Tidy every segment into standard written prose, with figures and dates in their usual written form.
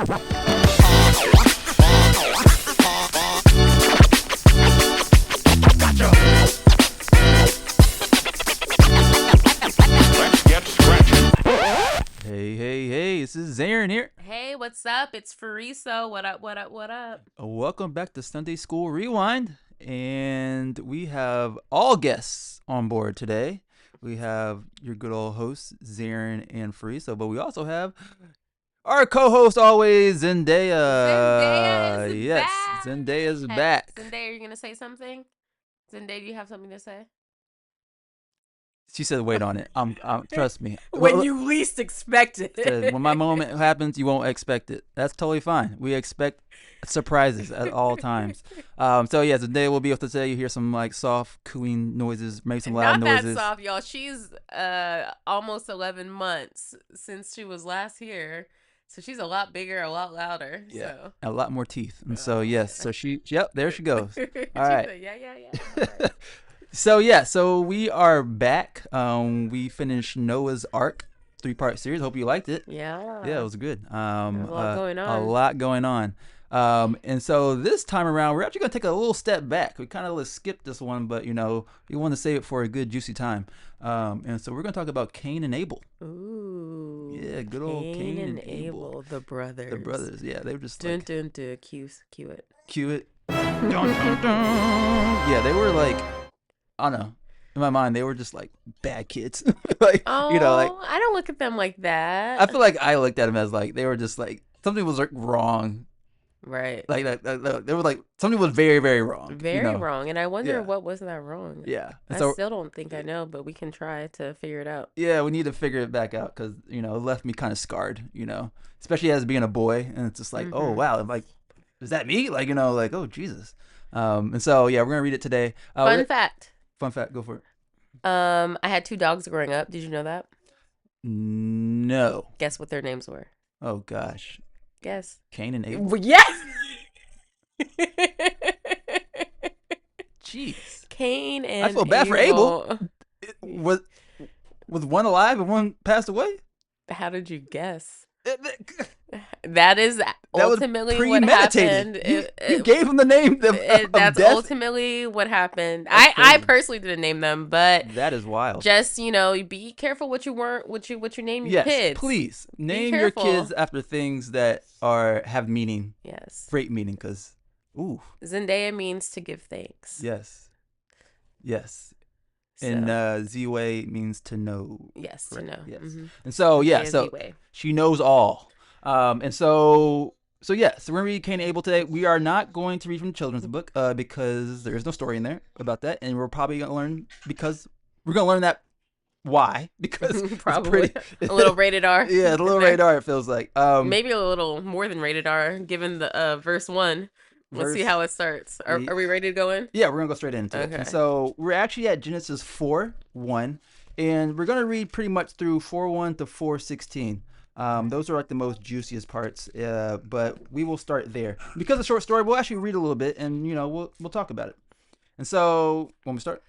Hey, this is Aaron here. Hey, what's up? It's Fariso. What up? Welcome back to Sunday School Rewind. And we have all guests on board today. We have your good old hosts, Zarin and Fariso, but we also have our co-host always, Zendaya. Zendaya is back. Zendaya's back. Zendaya, are you going to say something? Zendaya, do you have something to say? She said, "Wait on it. Trust me. When you least expect it. When my moment happens, you won't expect it. That's totally fine. We expect surprises at all times. So yeah, Zendaya will be able to tell you hear some like soft cooing noises, maybe some loud noises. Not that soft, y'all. She's almost 11 months since she was last here. So she's a lot bigger, a lot louder. Yeah, so. a lot more teeth. And so yes, so yep, there she goes. All right. Said, yeah. All right. So we are back. We finished Noah's Ark 3-part series. Hope you liked it. Yeah, it was good. A lot going on. And so this time around, we're actually going to take a little step back. We kind of skipped this one, but we want to save it for a good juicy time. And so we're going to talk about Cain and Abel. Ooh. Yeah, good old Cain and Abel. The brothers. The brothers, yeah, they were just dun, dun, dun, cue it. Cue it. Dun, dun, dun. Yeah, they were like, I don't know. In my mind, they were just like bad kids. I don't look at them like that. I feel like I looked at them as like they were just like something was like wrong. Right. Like they were like something was very, very wrong. Very wrong. And I wonder what was that wrong. Yeah. And I still don't think I know, but we can try to figure it out. Yeah, we need to figure it back out because, it left me kind of scarred, especially as being a boy. And it's just like, oh, wow. I'm like, is that me? Like, oh, Jesus. And so, yeah, we're going to read it today. Fun fact, go for it. I had 2 dogs growing up. Did you know that? No. Guess what their names were? Oh, gosh. Guess. Cain and Abel. Yes! Jeez. Cain and Abel. I feel bad for Abel. Was one alive and one passed away? How did you guess? That is ultimately was what happened. You gave him the name. That's death? Ultimately what happened. I personally didn't name them, but that is wild. Just be careful what you name your kids. Yes, please name your kids after things that have meaning. Yes, great meaning. Because Zendaya means to give thanks. Yes. And Z-Way means to know. Yes, correct. To know. Yes. Mm-hmm. And so, so Z-Way. She knows all. And so we're going to read Cain and Abel today. We are not going to read from the children's book because there is no story in there about that. And we're probably going to learn that why. Because probably a little rated R. Yeah, a little rated R, it feels like. Maybe a little more than rated R, given the verse 1. Let's see how it starts. Are we ready to go in? Yeah, we're going to go straight into it. And so we're actually at Genesis 4:1, and we're going to read pretty much through 4:1 to 4:16. Those are like the most juiciest parts, but we will start there. Because it's a short story, we'll actually read a little bit, and we'll talk about it. And so, want me to start?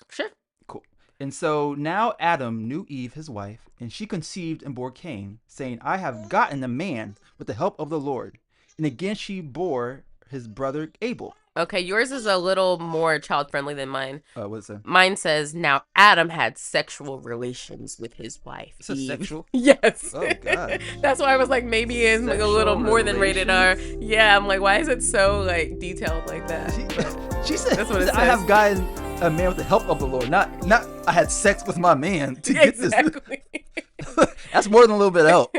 Sure. Cool. And so now Adam knew Eve, his wife, and she conceived and bore Cain, saying, I have gotten a man with the help of the Lord. And again she bore his brother Abel. Okay, yours is a little more child-friendly than mine. What's that? Mine says, now Adam had sexual relations with his wife. It says sexual? Yes. Oh, God. That's why I was like, maybe it's like a little more than rated R. Yeah, I'm like, why is it so like detailed like that? She said, that's what it says. I have gotten a man with the help of the Lord. Not I had sex with my man to get this. That's more than a little bit of help.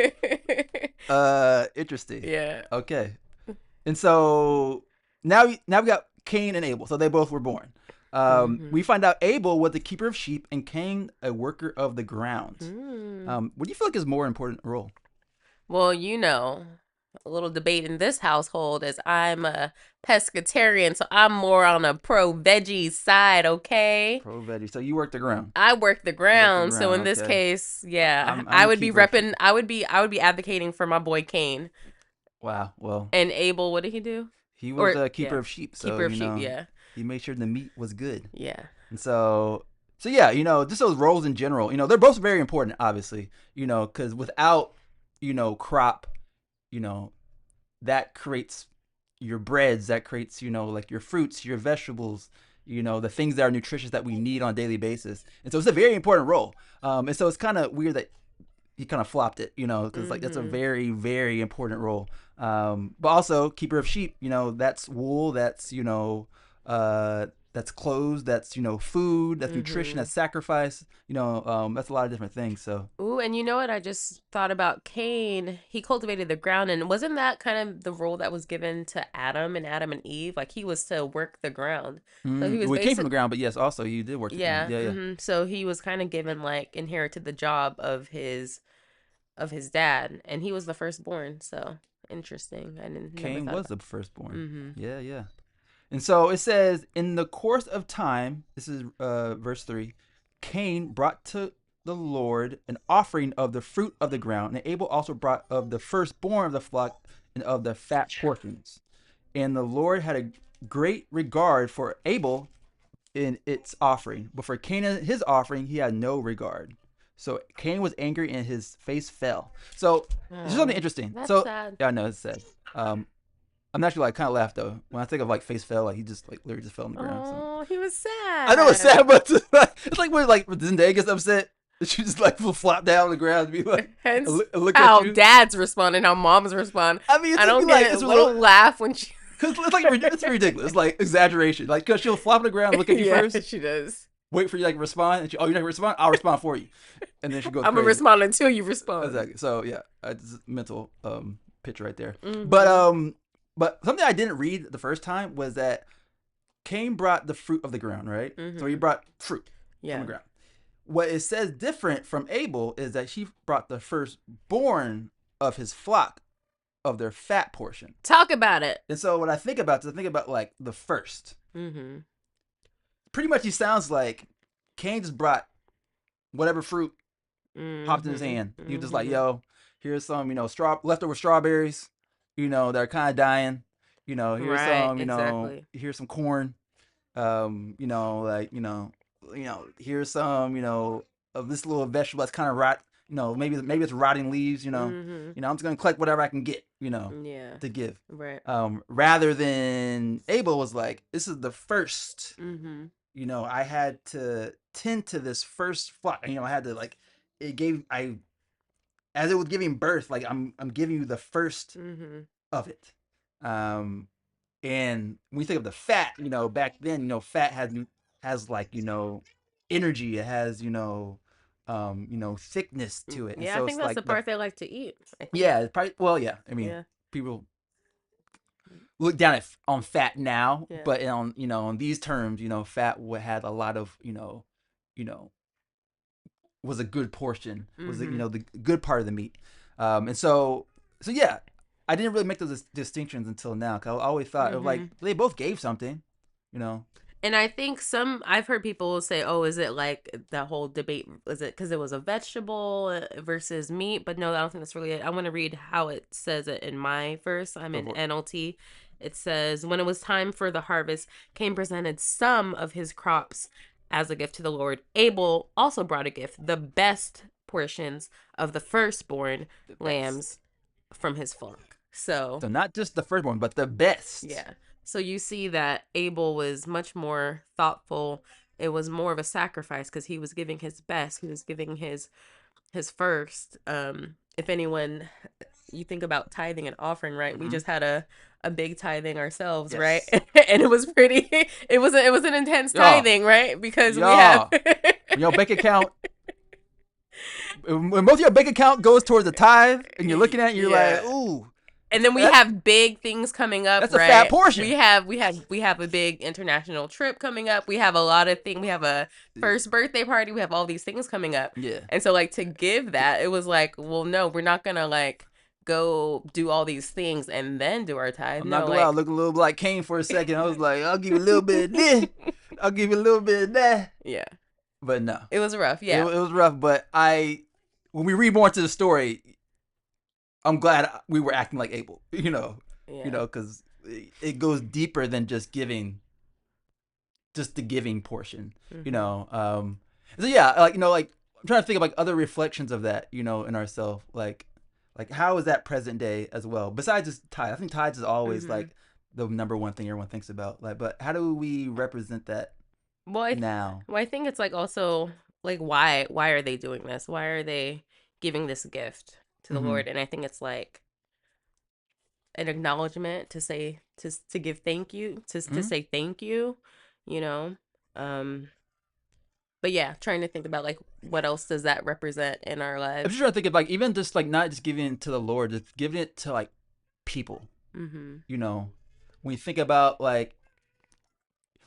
Interesting. Yeah. Okay. And so now we got Cain and Abel. So they both were born. We find out Abel was the keeper of sheep and Cain a worker of the ground. What do you feel like is more important role? Well, a little debate in this household is I'm a pescatarian, so I'm more on a pro-veggie side, okay? Pro-veggie. So you work the ground. I work the ground. So in this case, yeah, I would be repping, I would be advocating for my boy Cain. Wow. Well. And Abel, what did he do? He was a keeper of sheep. So, keeper of sheep, yeah. He made sure the meat was good. Yeah. And so yeah, just those roles in general, they're both very important, obviously, because without, crop, that creates your breads, that creates, like your fruits, your vegetables, the things that are nutritious that we need on a daily basis. And so it's a very important role. And so it's kind of weird that he kind of flopped it, because like that's a very, very important role. But also keeper of sheep, that's wool, that's clothes, that's food, that's nutrition, that's sacrifice, that's a lot of different things. So Ooh, and you know what? I just thought about Cain. He cultivated the ground, and wasn't that kind of the role that was given to Adam and Eve? Like he was to work the ground. So he was we came from basic. the ground, but yes, also you did work the ground. Yeah. Yeah, yeah. So he was kind of given like inherited the job of his dad, and he was the firstborn. So interesting. I didn't never Cain thought was about. the firstborn. Yeah, yeah. And so it says, in the course of time, this is verse 3, Cain brought to the Lord an offering of the fruit of the ground, and Abel also brought of the firstborn of the flock and of the fat portions. And the Lord had a great regard for Abel in its offering, but for Cain and his offering, he had no regard. So Cain was angry and his face fell. So this is something interesting. That's So sad. yeah, I know it's sad. I'm actually like kind of laughed though when I think of like face fell, like he just like literally just fell on the ground. So. Oh, he was sad. I know it's sad, but it's like when like Zendaya gets upset, she just like will flop down on the ground and be like, Hence look how at you. dads respond and how moms respond. I mean, I don't like, get it's a little laugh when she. Because it's like it's ridiculous. It's like exaggeration. Like because she'll flop on the ground, look at you Yeah, first, she does. wait for you like respond, and you're not gonna respond. I'll respond for you, and then she goes. I'm gonna respond until you respond. Exactly. So yeah, it's a mental picture right there. Mm-hmm. But something I didn't read the first time was that Cain brought the fruit of the ground, right? Mm-hmm. So he brought fruit Yeah. from the ground. What it says different from Abel is that he brought the firstborn of his flock of their fat portion. Talk about it. And so when I think about this, I think about like the first. Mm-hmm. Pretty much he sounds like Cain just brought whatever fruit popped in his hand. He was just like, yo, here's some, leftover strawberries, that are kind of dying. Here's some, here's some corn. Here's some, of this little vegetable that's kind of rot. Maybe it's rotting leaves. I'm just gonna collect whatever I can get. Yeah. To give. Right. Rather than Abel was like, this is the first. Mm-hmm. I had to tend to this first flock. I had to like, as it was giving birth, like I'm giving you the first of it. And when you think of the fat, back then, fat has like, energy. It has, thickness to it. And Yeah, so I think that's like the part they like to eat. Yeah, it's probably, well, yeah. I mean, people look down on fat now, but on on these terms, fat had a lot of was a good portion, was the good part of the meat, and so yeah, I didn't really make those distinctions until now, because I always thought of like they both gave something, And I think I've heard people say, oh, is it like the whole debate? Is it because it was a vegetable versus meat? But no, I don't think that's really it. I want to read how it says it in my verse. I'm in NLT. It says, when it was time for the harvest, Cain presented some of his crops as a gift to the Lord. Abel also brought a gift, the best portions of the firstborn lambs from his flock. So not just the firstborn, but the best. Yeah. So you see that Abel was much more thoughtful. It was more of a sacrifice because he was giving his best. He was giving his first. If anyone, you think about tithing and offering, right? We just had a big tithing ourselves, right? And it was pretty. It was an intense tithing, right? Because we have your bank account. When most of your bank account goes towards the tithe, and you're looking at it, you're like, ooh. And then we have big things coming up. That's right? a fat portion. We have a big international trip coming up. We have a lot of things. We have a first birthday party. We have all these things coming up. Yeah. And so like to give that, it was like, well, no, we're not gonna like go do all these things and then do our tithe. I'm not gonna lie, look a little like Cain for a second. I was like, I'll give you a little bit of this. I'll give you a little bit of that. Yeah. But no. It was rough. Yeah. It was rough. But when we read more into the story, I'm glad we were acting like Abel, because it goes deeper than just the giving portion, So yeah, like, like I'm trying to think of like other reflections of that, in ourselves. Like Like, how is that present day as well? Besides just tithes, I think tithes is always Mm-hmm. like the number one thing everyone thinks about. Like, but how do we represent that Well, now? I think it's like also like why are they doing this? Why are they giving this gift to the Mm-hmm. Lord? And I think it's like an acknowledgement to say to give thank you to Mm-hmm. say thank you, you know. Um, but yeah, trying to think about like what else does that represent in our I'm just lives. trying to think of like even just like not just giving it to the Lord, just giving it to like people. Mm-hmm. You know, when you think about like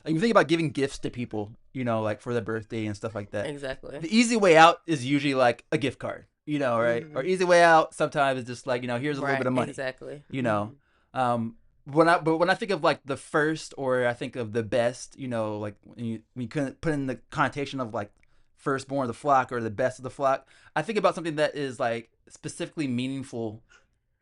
you think about giving gifts to people, like for their birthday and stuff like that. Exactly. The easy way out is usually like a gift card, right? Or Mm-hmm. easy way out sometimes is just like, here's a little bit Right. of money, Exactly. you know. Mm-hmm. When I think of like the first, or I think of the best, like when you couldn't put in the connotation of like firstborn of the flock or the best of the flock, I think about something that is like specifically meaningful,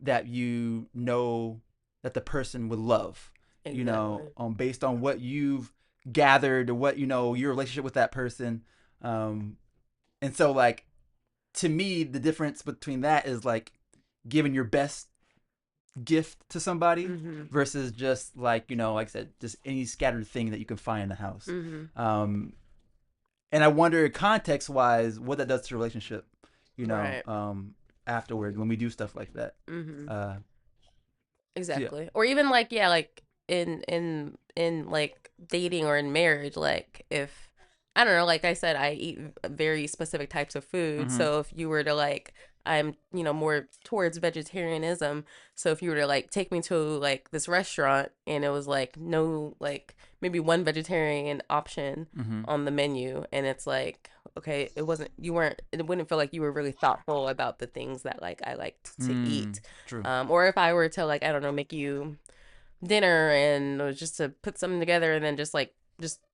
that that the person would love, Exactly. based on what you've gathered, or what your relationship with that person. And so like, to me, the difference between that is like giving your best gift to somebody Mm-hmm. versus just like, like I said, just any scattered thing that you can find in the house. Mm-hmm. And I wonder, context wise, what that does to the relationship, you know, Right. um, afterward when we do stuff like that. Mm-hmm. Uh, so yeah. Exactly. Or even like yeah, like in like dating or in marriage, like if I don't know, like I said, I eat very specific types of food. Mm-hmm. So if you were to like I'm, more towards vegetarianism. So if you were to like take me to like this restaurant and it was like no like maybe one vegetarian option Mm-hmm. on the menu and it's like okay, it wouldn't feel like you were really thoughtful about the things that like I liked to eat. True. Or if I were to like I don't know make you dinner and or just to put something together and then just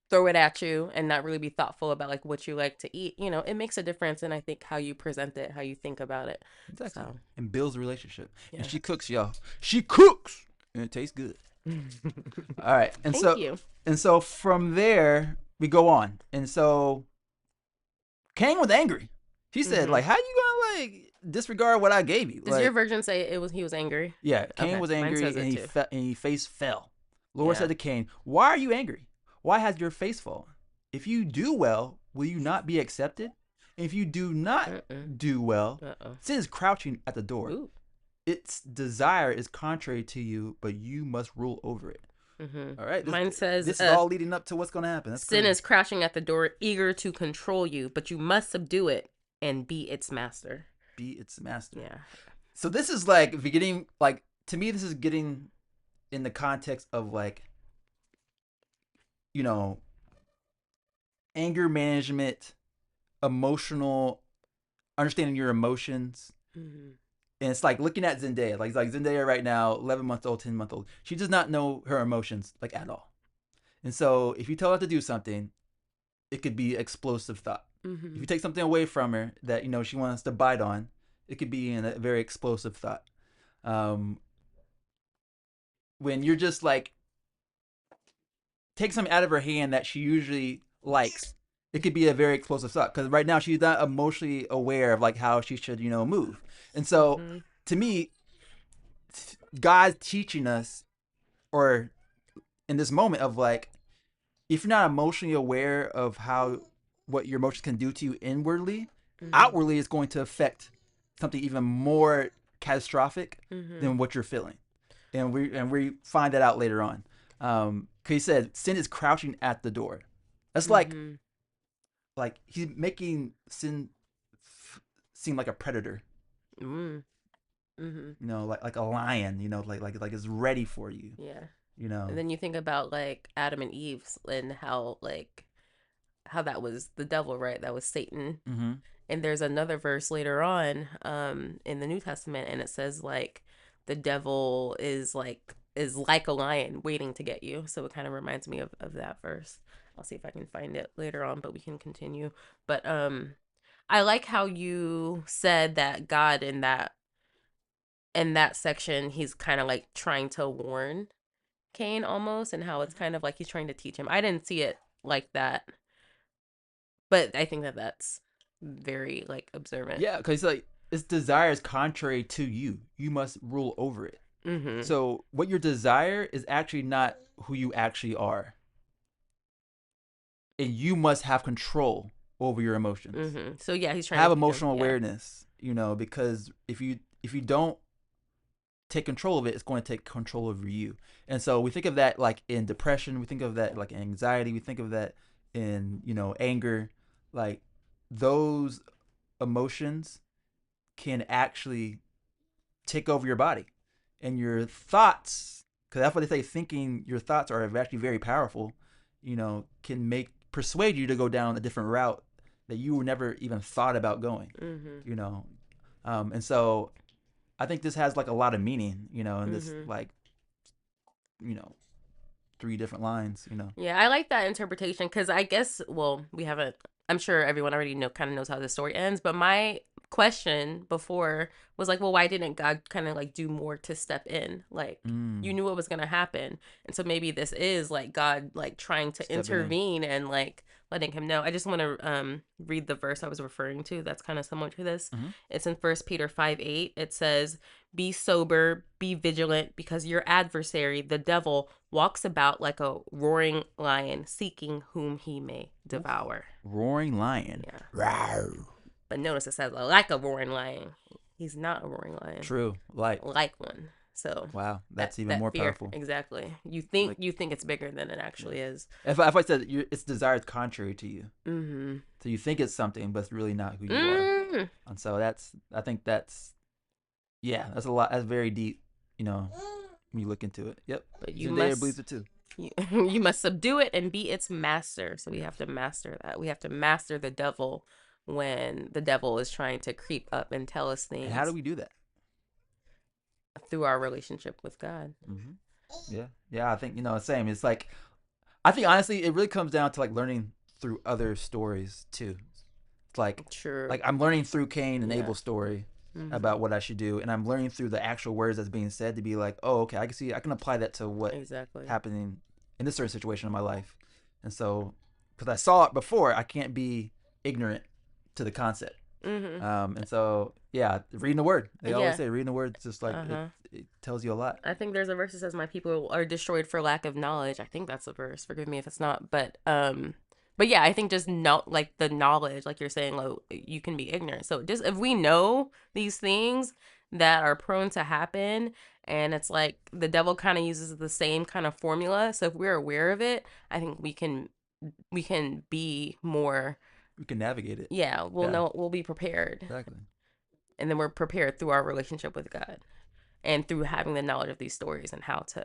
throw it at you and not really be thoughtful about like what you like to eat, it makes a difference in I think how you present it, how you think about it. Exactly. So And builds a relationship. And yeah. she cooks, y'all. She cooks, and it tastes good. All right. And Thank so you. and so from there we go on. And so Cain was angry. He said, Mm-hmm. like, how you gonna like disregard what I gave you? Does your Like, version say he was angry? yeah, Cain Okay, was mine angry, says and it too. his face fell. Lord said Yeah. to Cain, "Why are you angry? Why has your face fallen? If you do well, will you not be accepted? And if you do not Uh-uh. do well, Uh-oh. sin is crouching at the door. Ooh. Its desire is contrary to you, but you must rule over it." Mm-hmm. All right, Mine says this is all leading up to what's gonna happen. That's sin crazy. is crouching at the door, eager to control you, but you must subdue it and be its master. Be its master. Yeah. So this is like beginning, like, to me, this is getting in the context of like, you know, anger management, emotional understanding your emotions. Mm-hmm. And it's like looking at Zendaya. Like Zendaya right now, 11 months old, 10-month old. She does not know her emotions like at all. And so if you tell her to do something, it could be explosive thought. Mm-hmm. If you take something away from her that she wants to bite on, it could be in a very explosive thought. Um, when you're just like take something out of her hand that she usually likes, it could be a very explosive thought, because right now she's not emotionally aware of like how she should move. And so Mm-hmm. to me, God's teaching us, or in this moment of like, if you're not emotionally aware of how what your emotions can do to you inwardly, Mm-hmm. outwardly it's going to affect something even more catastrophic Mm-hmm. than what you're feeling. And we find that out later on. Cause he said sin is crouching at the door. That's Mm-hmm. like he's making sin seem like a predator. Mm-hmm. Mm-hmm. Like a lion. Like it's ready for you. Yeah. You know. And then you think about like Adam and Eve and how that was the devil, right? That was Satan. Mm-hmm. And there's another verse later on in the New Testament and it says like the devil is like a lion waiting to get you. So it kind of reminds me of that verse. I'll see if I can find it later on, but we can continue. But I like how you said that God in that section he's kind of like trying to warn Cain almost, and how it's kind of like he's trying to teach him. I didn't see it like that, but I think that that's very like observant. Yeah, because like its desire is contrary to you. You must rule over it. Mm-hmm. So what your desire is actually not who you actually are, and you must have control over your emotions. Mm-hmm. So yeah, he's trying Have to teach emotional him. Yeah. awareness, because if you don't take control of it, it's going to take control over you. And so we think of that like in depression, we think of that like anxiety, we think of that in, anger. Like those emotions can actually take over your body and your thoughts, because that's what they say, thinking your thoughts are actually very powerful, can persuade you to go down a different route that you never even thought about going. And so I think this has like a lot of meaning, in this like, you know, 3 different lines. Yeah, I like that interpretation because I guess, well, we haven't. I'm sure everyone already kind of knows how the story ends. But my question before was like, well, why didn't God kind of like do more to step in? Like, you knew what was gonna happen, and so maybe this is like God like trying to intervene and like letting him know. I just want to read the verse I was referring to. That's kind of similar to this. It's in 1 Peter 5:8. It says, "Be sober, be vigilant, because your adversary, the devil, walks about like a roaring lion, seeking whom he may devour." Roaring lion. Yeah. Rawr. But notice it says like a roaring lion. He's not a roaring lion. True. Like one. So wow, that's even more fear, powerful. Exactly. You think it's bigger than it actually is. If I said its desire is contrary to you, Mm-hmm. so you think it's something, but it's really not who you are. And so that's a lot. That's very deep. When you look into it. Yep. But you Zendaya must believes it too. You must subdue it and be its master. So we have to master that. We have to master the devil when the devil is trying to creep up and tell us things. And how do we do that? Through our relationship with God. Mm-hmm. Yeah. I think same. It's like, I think honestly, it really comes down to like learning through other stories too. It's like, true. Like I'm learning through Cain and Abel's story about what I should do, and I'm learning through the actual words that's being said to be like, oh, okay, I can apply that to what happening in this certain situation in my life. And so, because I saw it before, I can't be ignorant to the concept. And so, reading the word. They always say reading the word. It's just like it tells you a lot. I think there's a verse that says, "My people are destroyed for lack of knowledge." I think that's a verse. Forgive me if it's not, but yeah, I think just like the knowledge, like you're saying, like, you can be ignorant. So just if we know these things that are prone to happen, and it's like the devil kind of uses the same kind of formula. So if we're aware of it, I think we can be more. We can navigate it. Yeah, we'll be prepared. Exactly. And then we're prepared through our relationship with God, and through having the knowledge of these stories and how to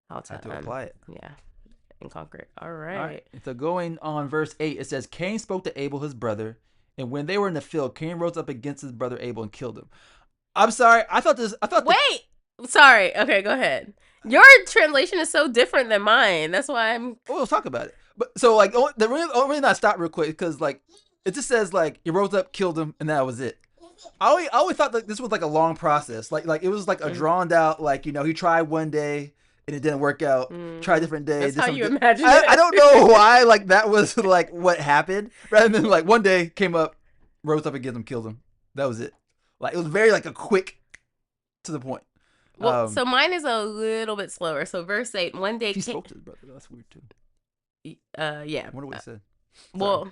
apply it. Yeah. And conquer it. All right. So going on verse 8, it says, Cain spoke to Abel, his brother, and when they were in the field, Cain rose up against his brother Abel and killed him. I'm sorry. Wait. Sorry. Okay, go ahead. Your translation is so different than mine. That's why I'm. Well, let's talk about it. But so like the reason I stopped real quick because like it just says like he rose up, killed him, and that was it. I always thought that this was like a long process. Like it was like a drawn out, like, he tried one day and it didn't work out. Try a different day. That's how you imagine it. I don't know why like that was like what happened, rather than like one day came up, rose up against him, killed him. That was it. Like it was very like a quick to the point. Well, so mine is a little bit slower. So verse 8, one day he spoke to his brother. That's weird too. Yeah. I wonder what he said. Well,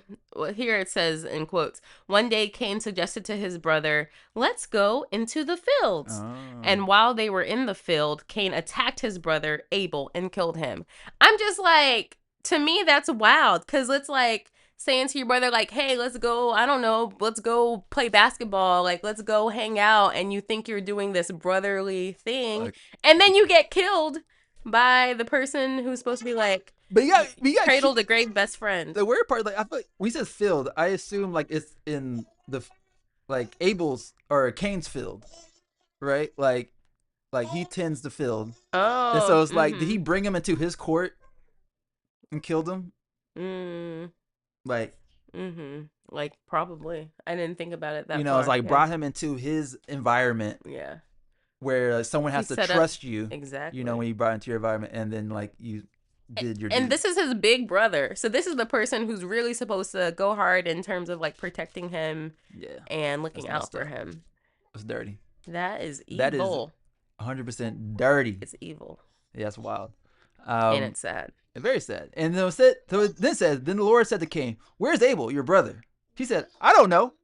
here it says in quotes, one day Cain suggested to his brother, "Let's go into the fields." Oh. And while they were in the field, Cain attacked his brother Abel and killed him. I'm just like, to me, that's wild, because it's like saying to your brother, like, hey, let's go, I don't know, let's go play basketball, like, let's go hang out, and you think you're doing this brotherly thing, and then you get killed by the person who's supposed to be like, but you got cradle the great best friend. The weird part, like, I feel like when he says field, I assume like it's in the like Abel's or Cain's field, right? Like he tends the field. Oh, and so it's like, did he bring him into his court and killed him? Like, like probably. I didn't think about it that. It's like brought him into his environment. Yeah. Where someone has to trust you. Exactly. When you brought into your environment, and then like you did your. And this is his big brother, so this is the person who's really supposed to go hard in terms of like protecting him, and looking out for him. It's dirty. That is That is evil. 100% dirty. It's evil. Yeah, that's wild. And it's sad. Very sad. And then it says, then the Lord said to Cain, "Where's Abel, your brother?" He said, "I don't know.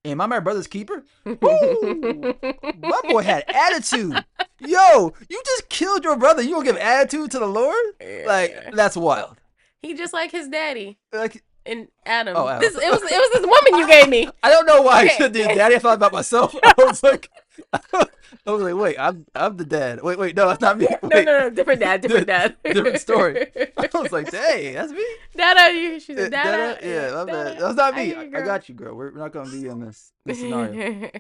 Am I my brother's keeper?" Woo! My boy had attitude. Yo, you just killed your brother. You gonna give attitude to the Lord? Like, that's wild. He just like his daddy. Like, and Adam. Oh, Adam. It was this woman you gave me. I don't know why I should do daddy. I thought about myself. I was like, wait, I'm the dad. Wait, no, that's not me. Wait. No, different dad. Different story. I was like, dang, that's me. Dada, she said Dada. Yeah, that's not me. I got you, girl. We're not gonna be in this scenario.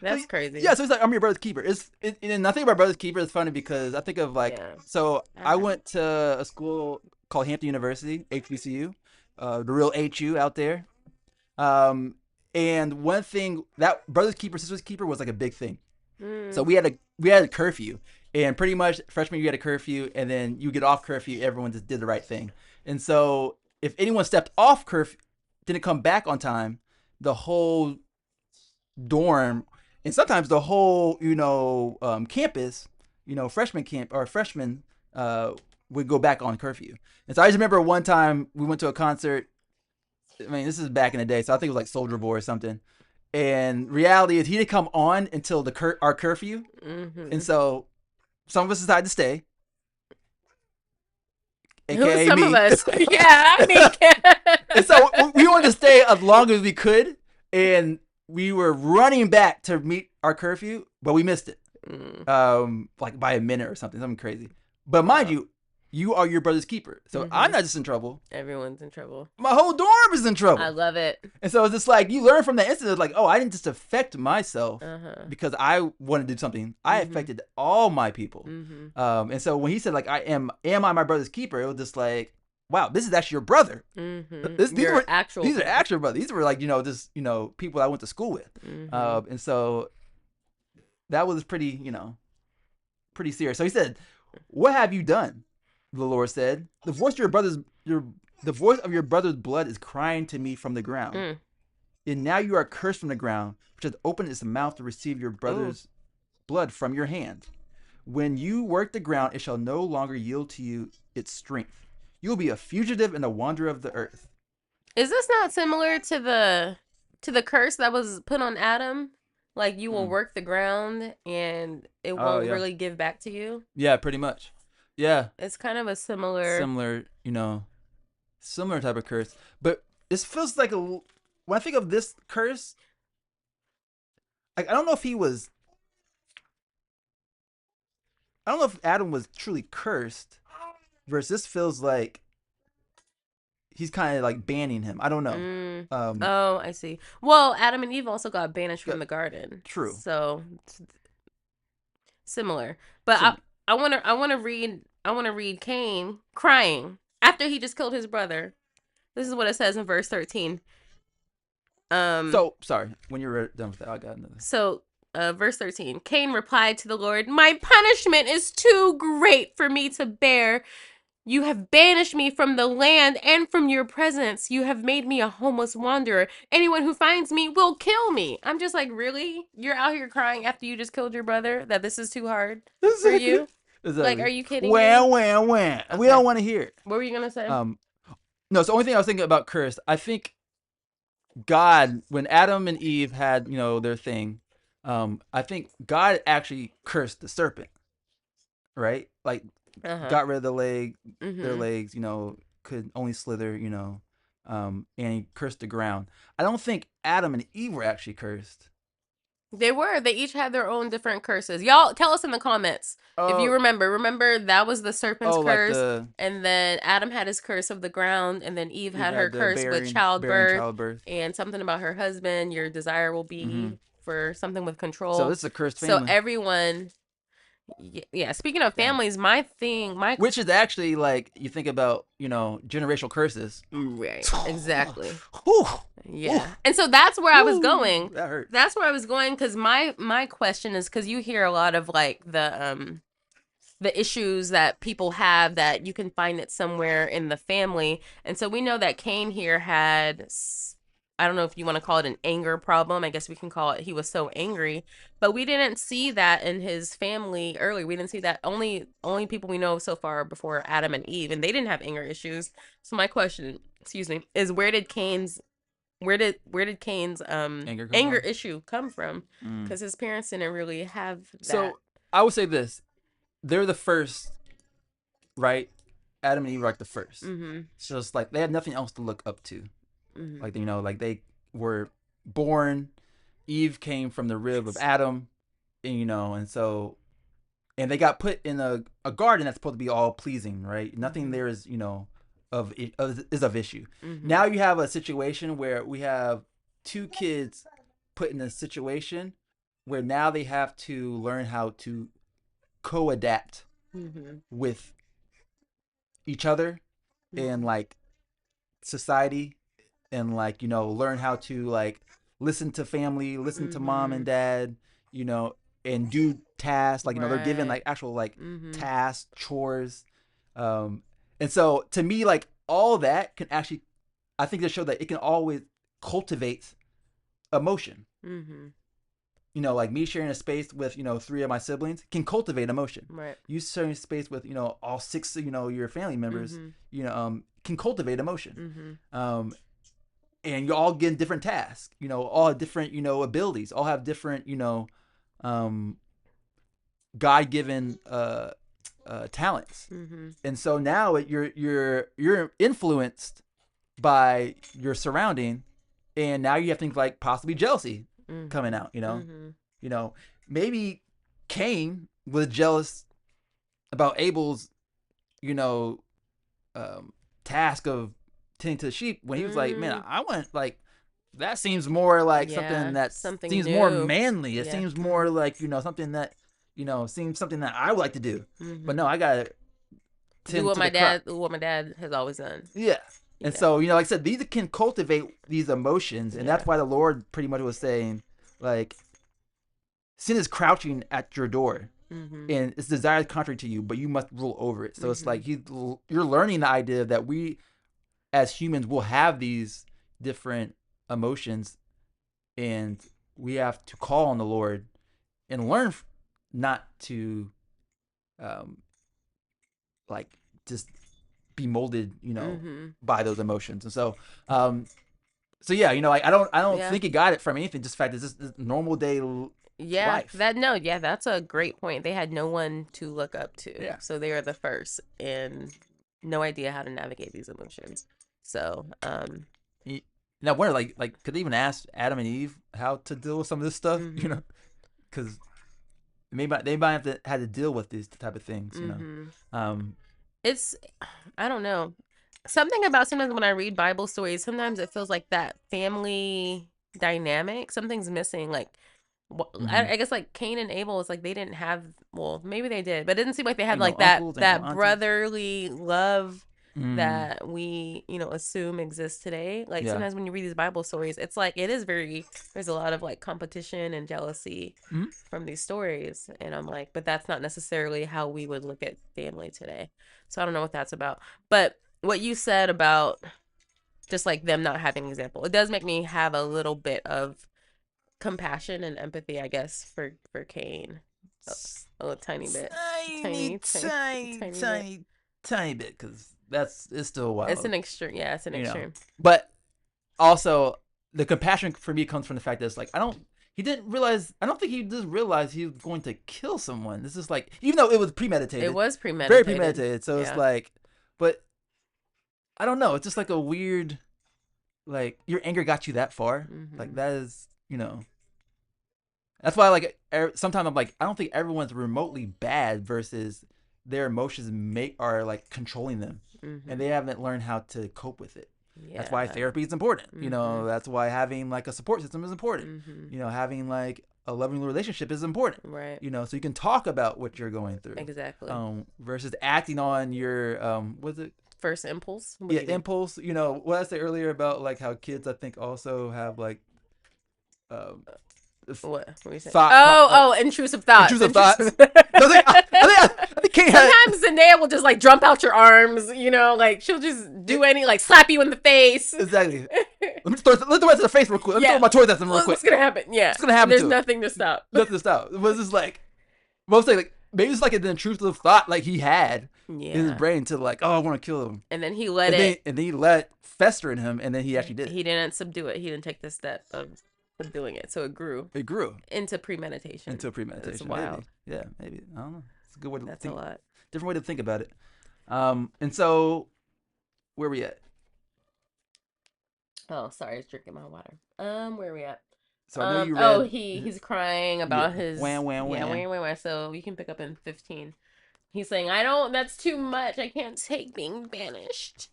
That's crazy. Yeah, so it's like, I'm your brother's keeper. And I think about brother's keeper is funny because I think of so I went to a school called Hampton University, HBCU, the real HU out there. And one thing that brother's keeper, sister's keeper was like a big thing. So we had a curfew, and pretty much freshman you had a curfew, and then you get off curfew, everyone just did the right thing. And so if anyone stepped off curfew, didn't come back on time, the whole dorm and sometimes the whole campus, freshman camp or freshmen would go back on curfew. And so I just remember one time we went to a concert. I mean, this is back in the day, so I think it was like Soldier Boy or something. And reality is he didn't come on until our curfew. Mm-hmm. And so some of us decided to stay. AKA some me. of us. Yeah, I mean. And so we wanted to stay as long as we could. And we were running back to meet our curfew, but we missed it. Like by a minute or something crazy. But mind you, you are your brother's keeper. So I'm not just in trouble. Everyone's in trouble. My whole dorm is in trouble. I love it. And so it's just like, you learn from that incident, like, oh, I didn't just affect myself because I wanted to do something. I affected all my people. And so when he said, like, am I my brother's keeper? It was just like, wow, this is actually your brother. These are actual brothers. These were like, just, people I went to school with. And so that was pretty serious. So he said, "What have you done?" The Lord said, the voice of your brother's blood is crying to me from the ground. And now you are cursed from the ground, which has opened its mouth to receive your brother's blood from your hand. When you work the ground, it shall no longer yield to you its strength. You will be a fugitive and a wanderer of the earth. Is this not similar to the curse that was put on Adam? Like, you will work the ground and it won't really give back to you? Yeah, pretty much. Yeah. It's kind of a similar type of curse. But this feels like when I think of this curse, like, I don't know if Adam was truly cursed versus this feels like he's kind of like banning him. I don't know. I see. Well, Adam and Eve also got banished from the garden. True. So similar. But I want to read Cain crying after he just killed his brother. This is what it says in verse 13. So sorry, when you're done with that, I got another. So verse 13. Cain replied to the Lord, "My punishment is too great for me to bear. You have banished me from the land and from your presence. You have made me a homeless wanderer. Anyone who finds me will kill me." I'm just like, really? You're out here crying after you just killed your brother? That this is too hard for you? Exactly. Like, are you kidding me? Okay. We don't want to hear it. What were you going to say? No, it's the only thing I was thinking about cursed. I think God, when Adam and Eve had, their thing, I think God actually cursed the serpent, right? Like, got rid of their legs, could only slither, and he cursed the ground. I don't think Adam and Eve were actually cursed. They were. They each had their own different curses. Y'all tell us in the comments if you remember. Remember, that was the serpent's curse. Like and then Adam had his curse of the ground. And then Eve had her curse with childbirth. And something about her husband. Your desire will be for something with control. So this is a cursed family. So everyone... Yeah, speaking of families, which is actually, like, you think about, generational curses. Right, exactly. Whew. Yeah. And so that's where I was going. That hurt. That's where I was going, because my question is, because you hear a lot of, like, the issues that people have that you can find it somewhere in the family. And so we know that Cain here had I don't know if you want to call it an anger problem. I guess we can call it he was so angry. But we didn't see that in his family early. We didn't see that. Only people we know so far before Adam and Eve, and they didn't have anger issues. So my question, excuse me, is where did Cain's anger issue come from? Because his parents didn't really have that. So I would say this: they're the first, right? Adam and Eve are like the 1st. Mm-hmm. So it's like they had nothing else to look up to. Mm-hmm. Like, like they were born. Eve came from the rib of Adam, and so, and they got put in a garden that's supposed to be all pleasing, right? Nothing there is, is of issue. Mm-hmm. Now you have a situation where we have 2 kids put in a situation where now they have to learn how to co-adapt with each other and like society, and like learn how to like listen to family, listen to mom and dad, and do tasks like they're given like actual like tasks, chores, and so to me like all that can actually, I think, to show that it can always cultivate emotion. Like me sharing a space with 3 of my siblings can cultivate emotion. Right. You sharing space with all 6 your family members can cultivate emotion. And you're all getting different tasks, all have different, abilities, all have different, God-given talents. And so now you're influenced by your surrounding, and now you have things like possibly jealousy coming out, maybe Cain was jealous about Abel's, task of tending to the sheep when he was like, man, I want like that seems more like something seems new. More manly. It seems more like something that seems something that I would like to do. But no, I gotta do what my dad has always done. Yeah. And so like I said, these can cultivate these emotions, and that's why the Lord pretty much was saying like, sin is crouching at your door. And its desire is contrary to you, but you must rule over it. So it's like you're learning the idea that we as humans will have these different emotions, and we have to call on the Lord and learn not to like just be molded by those emotions. And so yeah, I don't think he got it from anything, just the fact that this is normal day life. That's a great point. They had no one to look up to. Yeah. So they are the first and no idea how to navigate these emotions. So now wonder like could they even ask Adam and Eve how to deal with some of this stuff? Because maybe they might have had to deal with these type of things. It's, I don't know, something about sometimes when I read Bible stories, sometimes it feels like that family dynamic, something's missing. Like I guess like Cain and Abel is like they didn't have, well maybe they did, but it didn't seem like they had like that brotherly love that we assume exists today. Like sometimes when you read these Bible stories, it's like it is there's a lot of like competition and jealousy from these stories, and I'm like, but that's not necessarily how we would look at family today. So I don't know what that's about. But what you said about just like them not having an example, it does make me have a little bit of compassion and empathy, I guess, for Cain. A little tiny bit. Tiny bit, because it's still wild. It's an extreme. Yeah, it's an extreme. But also, the compassion for me comes from the fact that it's like, I don't think he just realized he was going to kill someone. This is like, even though it was premeditated. It was premeditated. Very premeditated. So it's like, but I don't know. It's just like a weird, like, your anger got you that far. Like, that is, that's why, like, sometimes I'm like, I don't think everyone's remotely bad versus their emotions are like controlling them, and they haven't learned how to cope with it. That's why therapy is important. That's why having like a support system is important. Having like a loving relationship is important. Right. So you can talk about what you're going through. Exactly. Versus acting on your what's it? First impulse. Impulse. What I said earlier about like how kids, I think, also have like what were you saying? Intrusive thoughts. Intrusive thoughts. I think sometimes Zendaya will will just like jump out your arms, you know, like she'll just do like slap you in the face. Exactly. Let me throw it to the face real quick. Let me throw my toys at them real quick. What's gonna happen? Yeah. What's gonna happen? There's nothing to stop. Nothing to stop. It was just like, mostly like maybe it's like an intrusive thought like he had in his brain to like, oh, I want to kill him. And then he let it. And then he let it fester in him, and then he actually did it. He didn't subdue it. He didn't take the step of doing it, so it grew. It grew into premeditation. It's wild. Maybe. Yeah, maybe. I don't know. It's a good way to think. That's a lot. Different way to think about it. And so, where are we at? Oh, sorry, I was drinking my water. Where are we at? So I know you read. He's crying about his wham. So you can pick up in 15. He's saying, that's too much. I can't take being banished.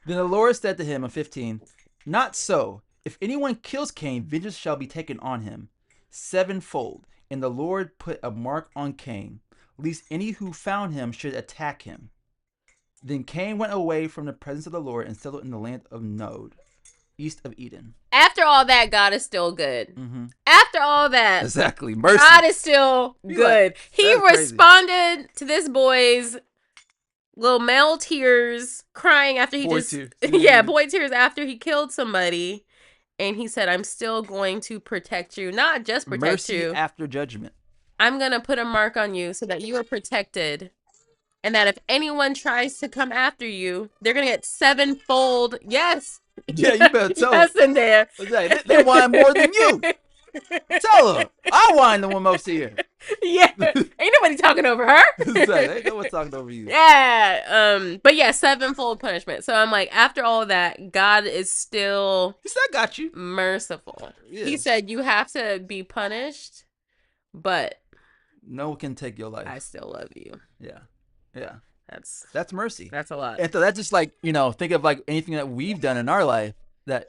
Then the Lord said to him in 15, not so. If anyone kills Cain, vengeance shall be taken on him sevenfold. And the Lord put a mark on Cain, lest any who found him should attack him. Then Cain went away from the presence of the Lord and settled in the land of Nod, east of Eden. After all that, God is still good. Mm-hmm. After all that, exactly, mercy. God is still good. Like, he responded to this boy's little male tears, crying after he boy tears after he killed somebody. And he said, I'm still going to protect you. Not just protect mercy you. After judgment. I'm going to put a mark on you so that you are protected. And that if anyone tries to come after you, they're going to get sevenfold. Yes. Yeah, you better tell them. Yes, in there. They whine more than you. Tell them. I whine the one most here. Yeah. Ain't nobody talking over her. Ain't no one talking over you. Yeah. But yeah, sevenfold punishment. So I'm like, after all that, God is still. He said, I got you. Merciful. Yeah. He said, you have to be punished, but. No one can take your life. I still love you. Yeah. Yeah. That's mercy. That's a lot. And so that's just like, think of like anything that we've done in our life that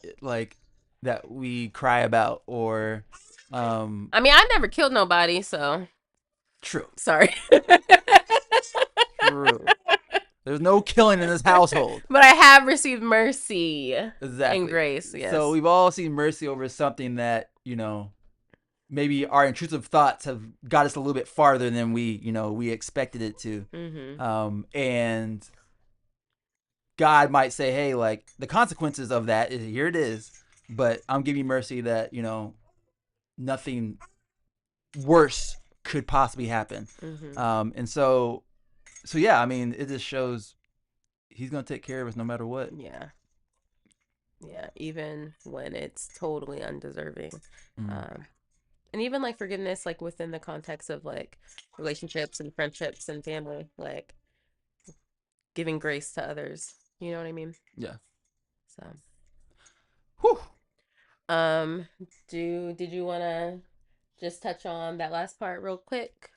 we cry about or I mean, I never killed nobody, so true. Sorry. True. There's no killing in this household. But I have received mercy exactly. and grace, yes. So we've all seen mercy over something that, maybe our intrusive thoughts have got us a little bit farther than we expected it to. Mm-hmm. And God might say, hey, like the consequences of that is here it is, but I'm giving you mercy that, nothing worse could possibly happen. Mm-hmm. And so yeah, I mean, it just shows he's going to take care of us no matter what. Yeah. Yeah. Even when it's totally undeserving. Mm-hmm. And even like forgiveness, like within the context of like relationships and friendships and family, like giving grace to others. You know what I mean? Yeah. So. Whew. Did you want to just touch on that last part real quick?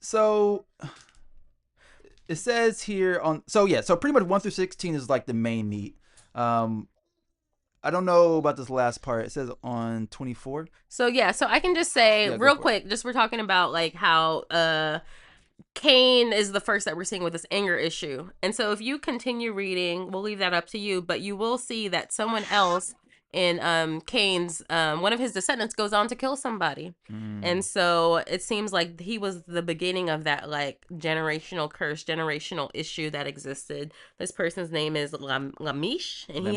So it says here so pretty much 1 through 16 is like the main meat. I don't know about this last part. It says on 24. So I can just say real quick, just we're talking about like how Cain is the first that we're seeing with this anger issue. And so if you continue reading, we'll leave that up to you, but you will see that someone else in Cain's one of his descendants goes on to kill somebody. And so it seems like he was the beginning of that like generational curse, generational issue that existed. This person's name is Lamish, and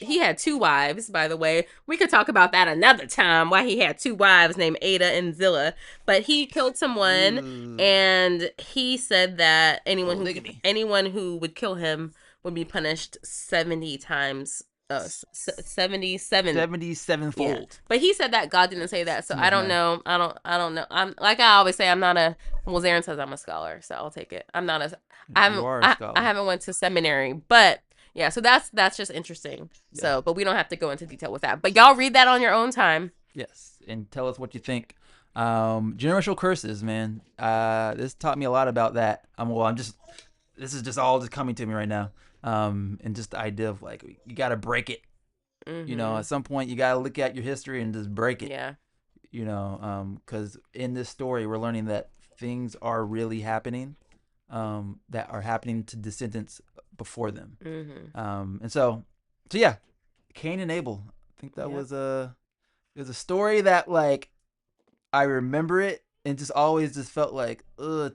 he had two wives, by the way. We could talk about that another time, why he had two wives named Ada and Zillah. But he killed someone and he said that anyone who would kill him would be punished 70 times 77 fold. Yeah. But he said that God didn't say that, so I don't know. I don't know. I'm like I always say, I'm not a. Well, Zarin says I'm a scholar, so I'll take it. I'm not a. I haven't went to seminary, but yeah. So that's just interesting. Yeah. So, but we don't have to go into detail with that. But y'all read that on your own time. Yes, and tell us what you think. Generational curses, man. This taught me a lot about that. This is just all coming to me right now. And just the idea of like you got to break it. Mm-hmm. At some point you got to look at your history and just break it. Yeah. Because in this story we're learning that things are really happening, that are happening to descendants before them. Mm-hmm. And so yeah, Cain and Abel. I think that was it was a story that like I remember it and just always just felt like,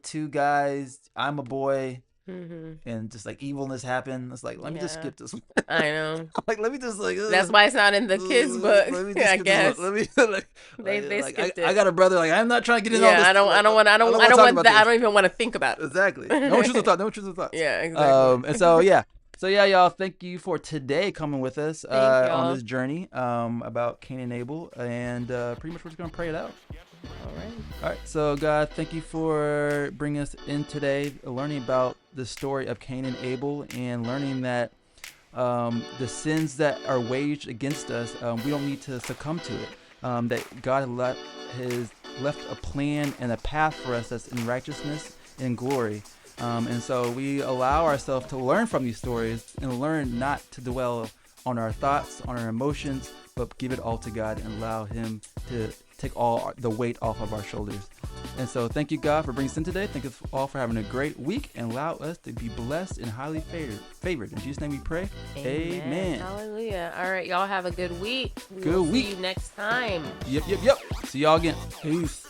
two guys, I'm a boy, and just like evilness happened. It's like, let me just skip this one. I know. Like, let me just like. That's why it's not in the kids' book. Let me just I skip guess. this one. Let me They skipped it. I got a brother. Like, I'm not trying to get in all this. I don't want that. I don't even want to think about it. Exactly. No intrusive thought. No intrusive thoughts. Yeah, exactly. And so yeah. So yeah, y'all, thank you for today coming with us on this journey about Cain and Abel, and pretty much we're just gonna pray it out. All right. So God, thank you for bringing us in today, learning about the story of Cain and Abel, and learning that the sins that are waged against us, we don't need to succumb to it. That God has left a plan and a path for us that's in righteousness and glory. And so we allow ourselves to learn from these stories and learn not to dwell on our thoughts, on our emotions, but give it all to God and allow Him to take all the weight off of our shoulders. And so thank you, God, for bringing us in today. Thank you all for having a great week, and allow us to be blessed and highly favored. In Jesus' name we pray. Amen. Hallelujah. All right, y'all have a good week. Good week. See you next time. Yep. See y'all again. Peace.